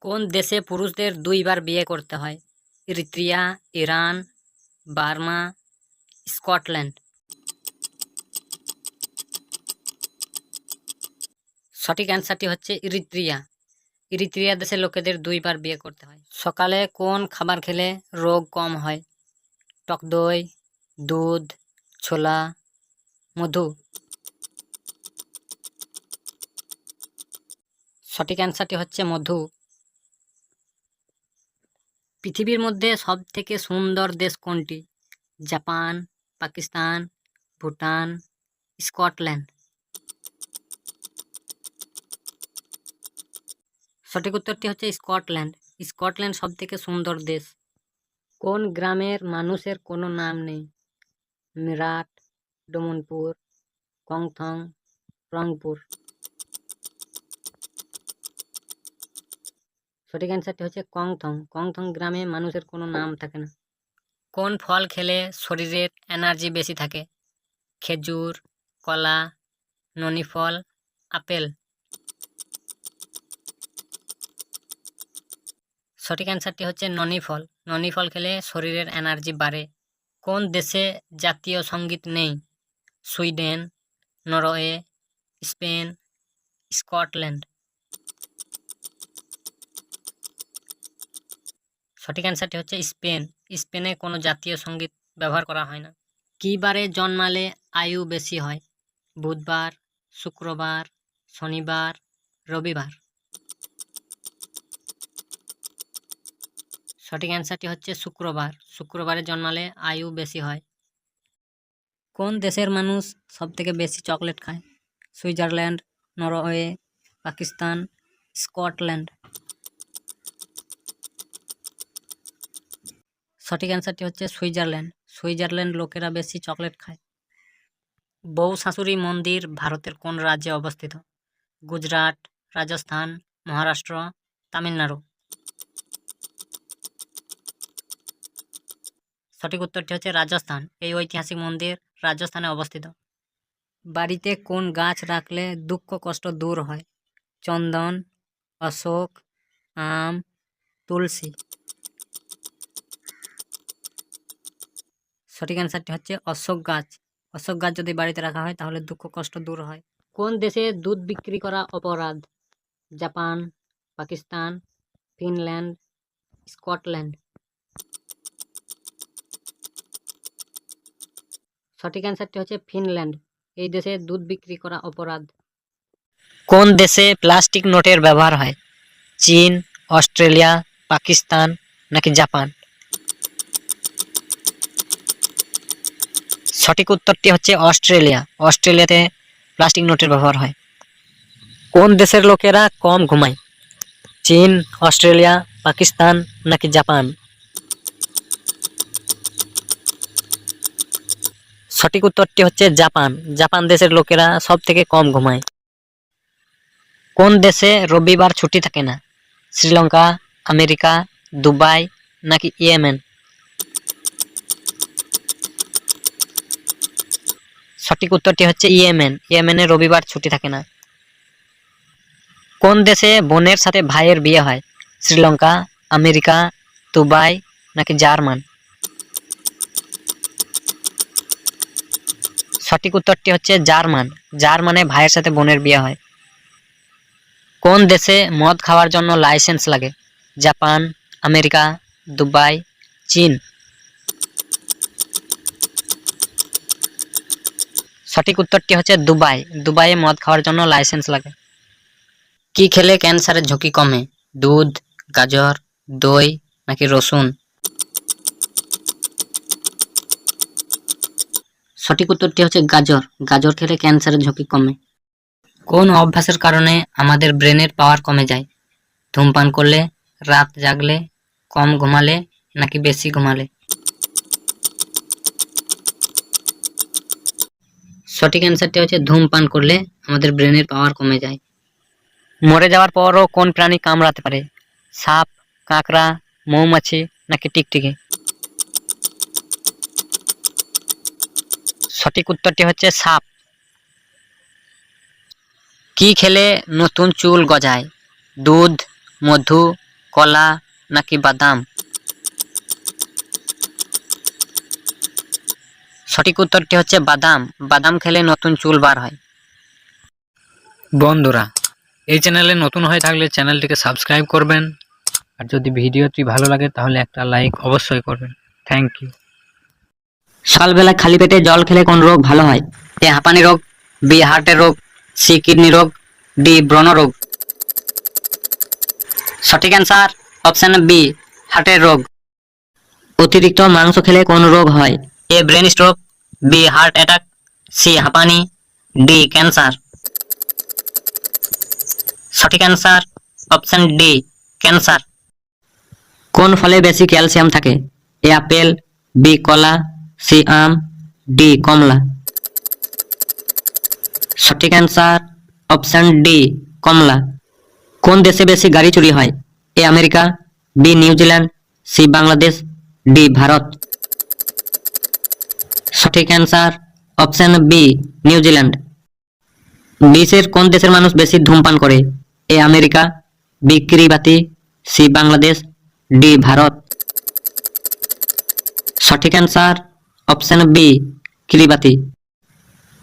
কোন দেশে পুরুষদের 2 বার বিয়ে করতে হয়? Eritrea, Iran, Burma, Scotland. সঠিক অ্যান্সারটি হচ্ছে ইরিত্রিয়া। ইরিত্রিয়া দেশের লোকেদের 2 বার বিয়ে করতে হয়। সকালে কোন খাবার খেলে রোগ কম হয়? টক দই, দুধ, ছোলা, মধু। সঠিক অ্যান্সারটি হচ্ছে মধু। পৃথিবীর মধ্যে সবথেকে সুন্দর দেশ কোনটি? Japan, Pakistan, Bhutan, Scotland. সঠিক উত্তরটি হচ্ছে স্কটল্যান্ড। স্কটল্যান্ড সবথেকে সুন্দর দেশ। কোন গ্রামের মানুষের কোনো নাম নেই? মিরাট, ডমনপুর, কংথং, রংপুর। সঠিক অ্যান্সারটি হচ্ছে কংথং। কংথং গ্রামে মানুষের কোনো নাম থাকে না। কোন ফল খেলে শরীরের এনার্জি বেশি থাকে? খেজুর, কলা, ননি ফল, আপেল। সঠিক অ্যান্সারটি হচ্ছে ননি ফল। ননি ফল খেলে শরীরের এনার্জি বাড়ে। কোন দেশে জাতীয় সঙ্গীত নেই? Sweden, Norway, Spain, Scotland. সঠিক অ্যান্সারটি হচ্ছে স্পেন। স্পেনে কোনো জাতীয় সঙ্গীত ব্যবহার করা হয় না। কী বারে জন্মালে আয়ু বেশি হয়? বুধবার, শুক্রবার, শনিবার, রবিবার। সঠিক অ্যান্সারটি হচ্ছে শুক্রবার। শুক্রবারে জন্মালে আয়ু বেশি হয়। কোন দেশের মানুষ সবথেকে বেশি চকলেট খায়? Switzerland, Norway, Pakistan, Scotland. সঠিক অ্যান্সারটি হচ্ছে সুইজারল্যান্ড। সুইজারল্যান্ড লোকেরা বেশি চকলেট খায়। বউ শাশুড়ি মন্দির ভারতের কোন রাজ্যে অবস্থিত? গুজরাট, রাজস্থান, মহারাষ্ট্র, তামিলনাড়ু। সঠিক উত্তরটি হচ্ছে রাজস্থান। এই ঐতিহাসিক মন্দির রাজস্থানে অবস্থিত। বাড়িতে কোন গাছ রাখলে দুঃখ কষ্ট দূর হয়? চন্দন, অশোক, আম, তুলসী। সঠিক অ্যান্সারটি হচ্ছে অশোক গাছ। অশোক গাছ যদি বাড়িতে রাখা হয় তাহলে দুঃখ কষ্ট দূর হয়। কোন দেশে দুধ বিক্রি করা অপরাধ? Japan, Pakistan, Finland, Scotland. সঠিক অ্যান্সারটি হচ্ছে ফিনল্যান্ড। এই দেশে দুধ বিক্রি করা অপরাধ। কোন দেশে প্লাস্টিক নোটের ব্যবহার হয়? চীন, অস্ট্রেলিয়া, পাকিস্তান নাকি জাপান? সঠিক উত্তরটি হচ্ছে অস্ট্রেলিয়া। অস্ট্রেলিয়াতে প্লাস্টিক নোটের ব্যবহার হয়। কোন দেশের লোকেরা কম ঘুমায়? চীন, অস্ট্রেলিয়া, পাকিস্তান নাকি জাপান? সঠিক উত্তরটি হচ্ছে জাপান। জাপান দেশের লোকেরা সব থেকে কম ঘুমায়। কোন দেশে রবিবার ছুটি থাকে না? শ্রীলঙ্কা, আমেরিকা, দুবাই নাকি ইয়েমেন? সঠিক উত্তরটি হচ্ছে ইয়েমেন। ইয়েমেনে রবিবার ছুটি থাকে না। কোন দেশে বোনের সাথে ভাইয়ের বিয়ে হয়? শ্রীলঙ্কা, আমেরিকা, দুবাই নাকি জার্মান? সঠিক উত্তরটি হচ্ছে জার্মান। জার্মানে ভাইয়ের সাথে বোনের বিয়ে হয়। কোন দেশে মদ খাওয়ার জন্য লাইসেন্স লাগে? জাপান, আমেরিকা, দুবাই, চীন। সঠিক উত্তরটি হচ্ছে দুবাই। দুবাইয়ে মদ খাওয়ার জন্য লাইসেন্স লাগে। কি খেলে ক্যান্সারের ঝুঁকি কমে? দুধ, গাজর, দই নাকি রসুন? সঠিক উত্তরটি হচ্ছে গাজর। গাজর খেলে ক্যান্সারের ঝুঁকি কমে। কোন অভ্যাসের কারণে আমাদের ব্রেনের পাওয়ার কমে যায়? ধূমপান করলে, রাত জাগলে, কম ঘুমালে নাকি বেশি ঘুমালে? সঠিক অ্যান্সারটি হচ্ছে ধূমপান করলে আমাদের ব্রেনের পাওয়ার কমে যায়। মরে যাওয়ার পরও কোন প্রাণী কামড়াতে পারে? সাপ, কাঁকড়া, মৌমাছি নাকি টিকটিকি? সঠিক উত্তরটি হচ্ছে সাপ। কি খেলে নতুন চুল গজায়? দুধ, মধু কলা নাকি বাদাম? সঠিক উত্তরটি হচ্ছে বাদাম। বাদাম খেলে নতুন চুল বার হয়। বন্ধুরা, এই চ্যানেলে নতুন হয়ে থাকলে চ্যানেলটিকে সাবস্ক্রাইব করবেন, আর যদি ভিডিওটি ভালো লাগে তাহলে একটা লাইক অবশ্যই করবেন। Thank you. সকালবেলা খালি পেটে জল খেলে কোন রোগ ভালো হয়? এ হাঁপানি রোগ, বি হার্টের রোগ, সি কিডনি রোগ, ডি ব্রণ রোগ। সঠিক অ্যান্সার অপশন বি, হার্টের রোগ। অতিরিক্ত মাংস খেলে কোন রোগ হয়? A brain stroke, B heart attack, C হাঁপানি, ডি ক্যান্সার। সঠিক অ্যান্সার অপশন ডি, ক্যান্সার। কোন ফলে বেশি ক্যালসিয়াম থাকে? এ আপেল, বি কলা, সি আম, ডি কমলা। সঠিক অ্যান্সার অপশন ডি, কমলা। কোন দেশে বেশি গাড়ি চুরি হয়? A America, B New Zealand, C Bangladesh, D Bharat. সঠিক অ্যান্সার অপশন বি, নিউজিল্যান্ড। বিশ্বের কোন দেশের মানুষ বেশি ধূমপান করে? A America, B Kiribati, C Bangladesh, D Bharat. সঠিক অ্যান্সার অপশন বি, কিরিবাতি।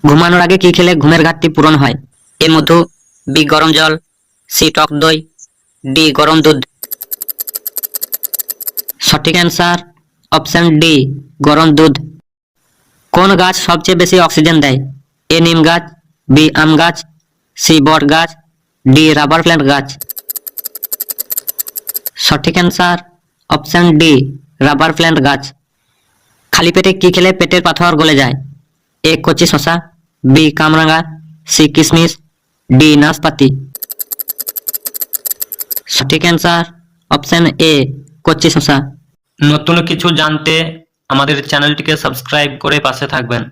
ঘুমানোর আগে কি খেলে ঘুমের ঘাটতি পূরণ হয়? এ মধু, বি গরম জল, সি টক দই, ডি গরম দুধ। সঠিক অ্যান্সার অপশন ডি, গরম দুধ। কোন গাছ সবচেয়ে বেশি অক্সিজেন দেয়? এ নিম গাছ, বি আম গাছ, সি বট গাছ, ডি রাবার প্ল্যান্ট গাছ। সঠিক answer option D, rubber plant গাছ। খালি পেটে কি খেলে পেটের পাথর গলে যায়? এ কচি শসা, বি কামরাঙা, সি কিশমিশ, ডি নাশপাতি। সঠিক অ্যান্সার অপশন এ, কচি শসা। নতুন কিছু জানতে আমাদের চ্যানেলটিকে সাবস্ক্রাইব করে পাশে থাকবেন।